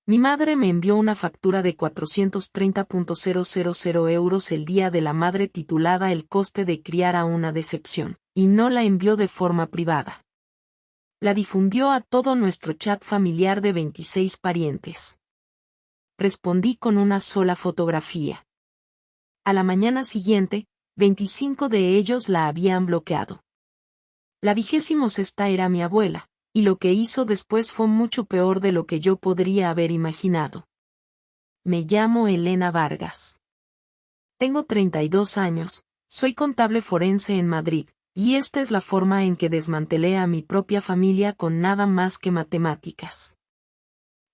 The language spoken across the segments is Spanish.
Mi madre me envió una factura de 430.000 euros el Día de la Madre titulada El coste de criar a una decepción, y no la envió de forma privada. La difundió a todo nuestro chat familiar de 26 parientes. Respondí con una sola fotografía. A la mañana siguiente, 25 de ellos la habían bloqueado. La 26ª era mi abuela, y lo que hizo después fue mucho peor de lo que yo podría haber imaginado. Me llamo Elena Vargas. Tengo 32 años, soy contable forense en Madrid, y esta es la forma en que desmantelé a mi propia familia con nada más que matemáticas.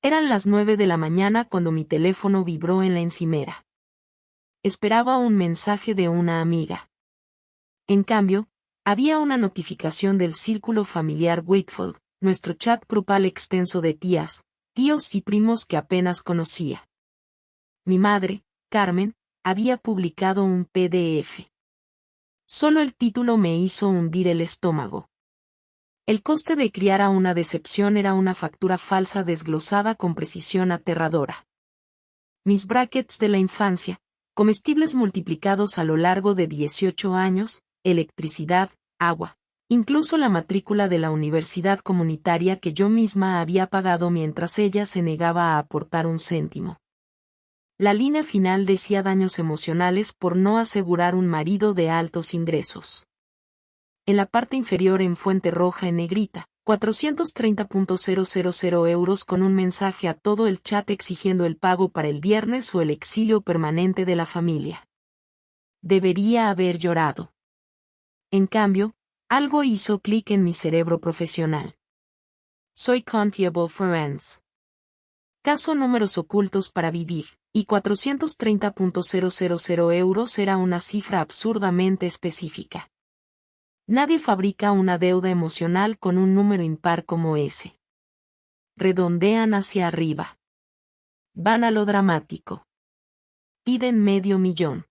Eran las 9 de la mañana cuando mi teléfono vibró en la encimera. Esperaba un mensaje de una amiga. En cambio, había una notificación del círculo familiar Wakefield, nuestro chat grupal extenso de tías, tíos y primos que apenas conocía. Mi madre, Carmen, había publicado un PDF. Solo el título me hizo hundir el estómago. El coste de criar a una decepción era una factura falsa desglosada con precisión aterradora. Mis brackets de la infancia, comestibles multiplicados a lo largo de 18 años, electricidad, agua, incluso la matrícula de la universidad comunitaria que yo misma había pagado mientras ella se negaba a aportar un céntimo. La línea final decía daños emocionales por no asegurar un marido de altos ingresos. En la parte inferior en fuente roja en negrita, 430.000 euros con un mensaje a todo el chat exigiendo el pago para el viernes o el exilio permanente de la familia. Debería haber llorado. En cambio, algo hizo clic en mi cerebro profesional. Soy Contable Forense. Caso números ocultos para vivir, y 430.000 euros era una cifra absurdamente específica. Nadie fabrica una deuda emocional con un número impar como ese. Redondean hacia arriba. Van a lo dramático. Piden $500,000.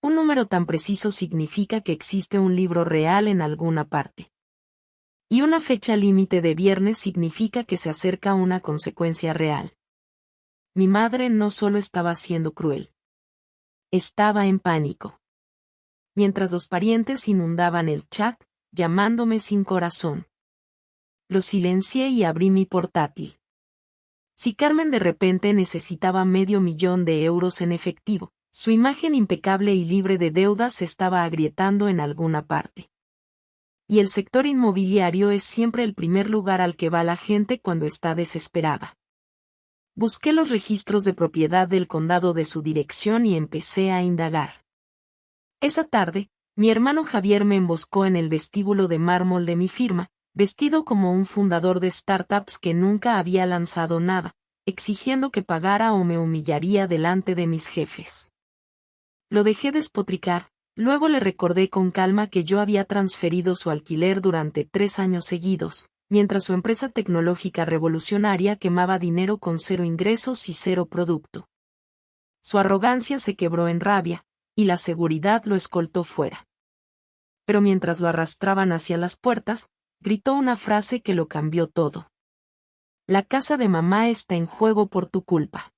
Un número tan preciso significa que existe un libro real en alguna parte. Y una fecha límite de viernes significa que se acerca una consecuencia real. Mi madre no solo estaba siendo cruel. Estaba en pánico. Mientras los parientes inundaban el chat, llamándome sin corazón. Lo silencié y abrí mi portátil. Si Carmen de repente necesitaba $500,000 en efectivo, su imagen impecable y libre de deudas se estaba agrietando en alguna parte. Y el sector inmobiliario es siempre el primer lugar al que va la gente cuando está desesperada. Busqué los registros de propiedad del condado de su dirección y empecé a indagar. Esa tarde, mi hermano Javier me emboscó en el vestíbulo de mármol de mi firma, vestido como un fundador de startups que nunca había lanzado nada, exigiendo que pagara o me humillaría delante de mis jefes. Lo dejé despotricar, luego le recordé con calma que yo había transferido su alquiler durante 3 años seguidos, mientras su empresa tecnológica revolucionaria quemaba dinero con 0 ingresos y 0 producto. Su arrogancia se quebró en rabia, y la seguridad lo escoltó fuera. Pero mientras lo arrastraban hacia las puertas, gritó una frase que lo cambió todo. La casa de mamá está en juego por tu culpa.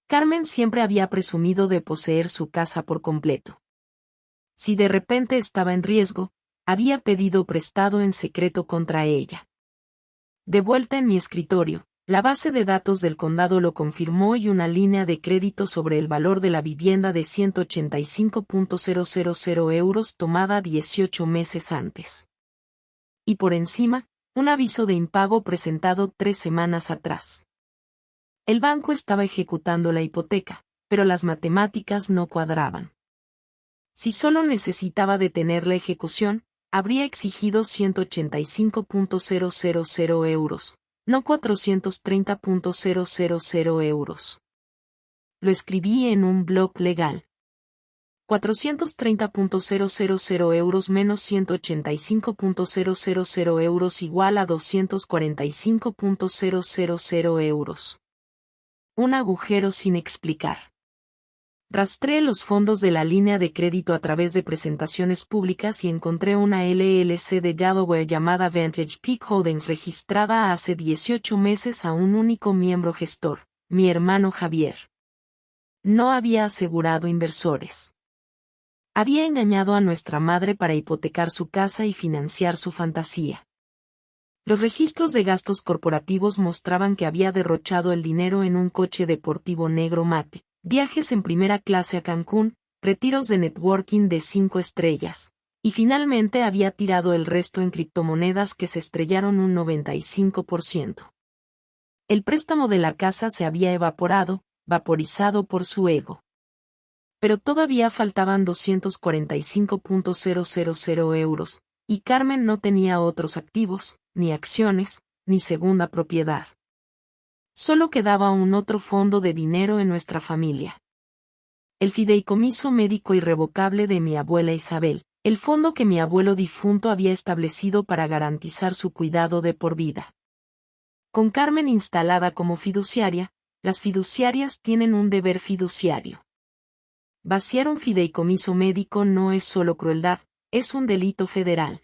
Carmen siempre había presumido de poseer su casa por completo. Si de repente estaba en riesgo, había pedido prestado en secreto contra ella. De vuelta en mi escritorio, la base de datos del condado lo confirmó y una línea de crédito sobre el valor de la vivienda de 185.000 euros tomada 18 meses antes. Y por encima, un aviso de impago presentado 3 semanas atrás. El banco estaba ejecutando la hipoteca, pero las matemáticas no cuadraban. Si solo necesitaba detener la ejecución, habría exigido 185.000 euros. No 430.000 euros. Lo escribí en un blog legal. 430.000 euros menos 185.000 euros igual a 245.000 euros. Un agujero sin explicar. Rastreé los fondos de la línea de crédito a través de presentaciones públicas y encontré una LLC de Delaware llamada Vantage Peak Holdings registrada hace 18 meses a un único miembro gestor, mi hermano Javier. No había asegurado inversores. Había engañado a nuestra madre para hipotecar su casa y financiar su fantasía. Los registros de gastos corporativos mostraban que había derrochado el dinero en un coche deportivo negro mate, viajes en primera clase a Cancún, retiros de networking de 5 estrellas, y finalmente había tirado el resto en criptomonedas que se estrellaron un 95%. El préstamo de la casa se había vaporizado por su ego. Pero todavía faltaban 245.000 euros, y Carmen no tenía otros activos, ni acciones, ni segunda propiedad. Solo quedaba un otro fondo de dinero en nuestra familia. El fideicomiso médico irrevocable de mi abuela Isabel, el fondo que mi abuelo difunto había establecido para garantizar su cuidado de por vida. Con Carmen instalada como fiduciaria, las fiduciarias tienen un deber fiduciario. Vaciar un fideicomiso médico no es solo crueldad, es un delito federal.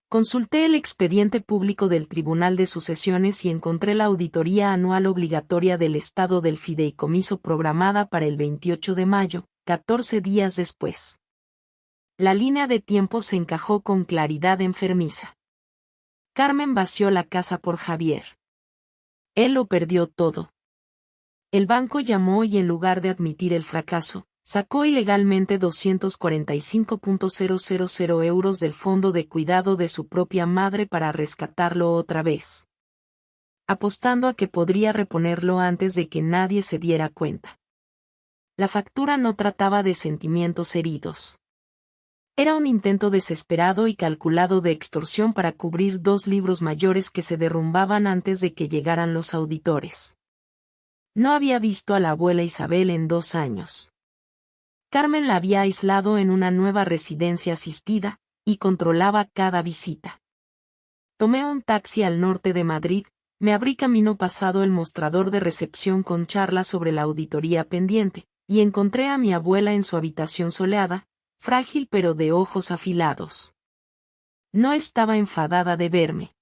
Consulté el expediente público del Tribunal de Sucesiones y encontré la auditoría anual obligatoria del estado del fideicomiso programada para el 28 de mayo, 14 días después. La línea de tiempo se encajó con claridad enfermiza. Carmen vació la casa por Javier. Él lo perdió todo. El banco llamó y en lugar de admitir el fracaso, sacó ilegalmente 245.000 euros del fondo de cuidado de su propia madre para rescatarlo otra vez, apostando a que podría reponerlo antes de que nadie se diera cuenta. La factura no trataba de sentimientos heridos. Era un intento desesperado y calculado de extorsión para cubrir 2 libros mayores que se derrumbaban antes de que llegaran los auditores. No había visto a la abuela Isabel en 2 años. Carmen la había aislado en una nueva residencia asistida, y controlaba cada visita. Tomé un taxi al norte de Madrid, me abrí camino pasado el mostrador de recepción con charlas sobre la auditoría pendiente, y encontré a mi abuela en su habitación soleada, frágil pero de ojos afilados. No estaba enfadada de verme.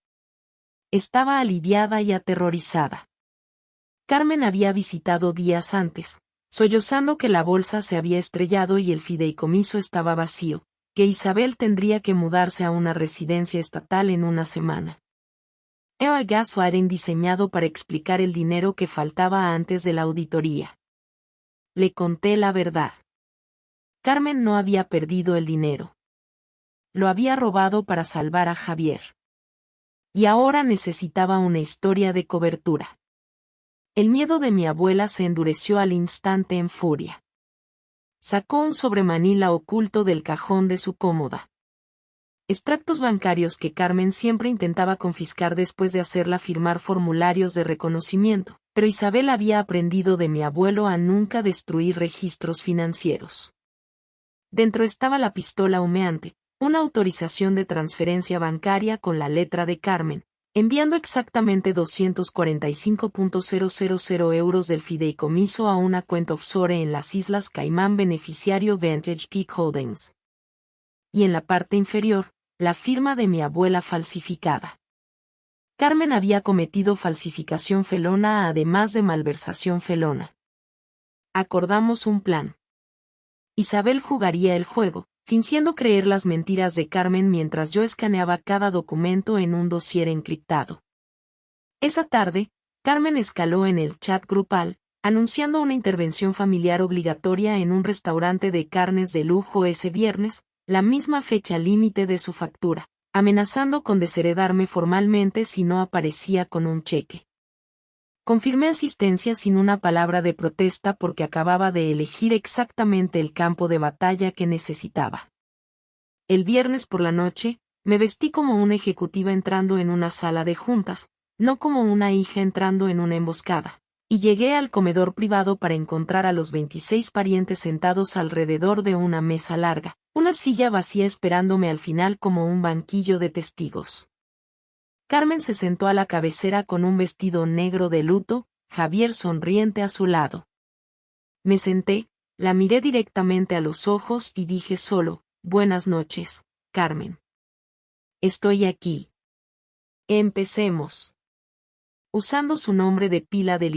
Estaba aliviada y aterrorizada. Carmen había visitado días antes, sollozando que la bolsa se había estrellado y el fideicomiso estaba vacío, que Isabel tendría que mudarse a una residencia estatal en una semana. El gasto era diseñado para explicar el dinero que faltaba antes de la auditoría. Le conté la verdad. Carmen no había perdido el dinero. Lo había robado para salvar a Javier. Y ahora necesitaba una historia de cobertura. El miedo de mi abuela se endureció al instante en furia. Sacó un sobremanila oculto del cajón de su cómoda. Extractos bancarios que Carmen siempre intentaba confiscar después de hacerla firmar formularios de reconocimiento, pero Isabel había aprendido de mi abuelo a nunca destruir registros financieros. Dentro estaba la pistola humeante, una autorización de transferencia bancaria con la letra de Carmen, enviando exactamente 245.000 euros del fideicomiso a una cuenta offshore en las Islas Caimán beneficiario Vantage Peak Holdings. Y en la parte inferior, la firma de mi abuela falsificada. Carmen había cometido falsificación felona además de malversación felona. Acordamos un plan. Isabel jugaría el juego, fingiendo creer las mentiras de Carmen mientras yo escaneaba cada documento en un dossier encriptado. Esa tarde, Carmen escaló en el chat grupal, anunciando una intervención familiar obligatoria en un restaurante de carnes de lujo ese viernes, la misma fecha límite de su factura, amenazando con desheredarme formalmente si no aparecía con un cheque. Confirmé asistencia sin una palabra de protesta porque acababa de elegir exactamente el campo de batalla que necesitaba. El viernes por la noche, me vestí como una ejecutiva entrando en una sala de juntas, no como una hija entrando en una emboscada, y llegué al comedor privado para encontrar a los 26 parientes sentados alrededor de una mesa larga, una silla vacía esperándome al final como un banquillo de testigos. Carmen se sentó a la cabecera con un vestido negro de luto, Javier sonriente a su lado. Me senté, La miré directamente a los ojos y dije solo, buenas noches, Carmen. Estoy aquí. Empecemos. Usando su nombre de pila de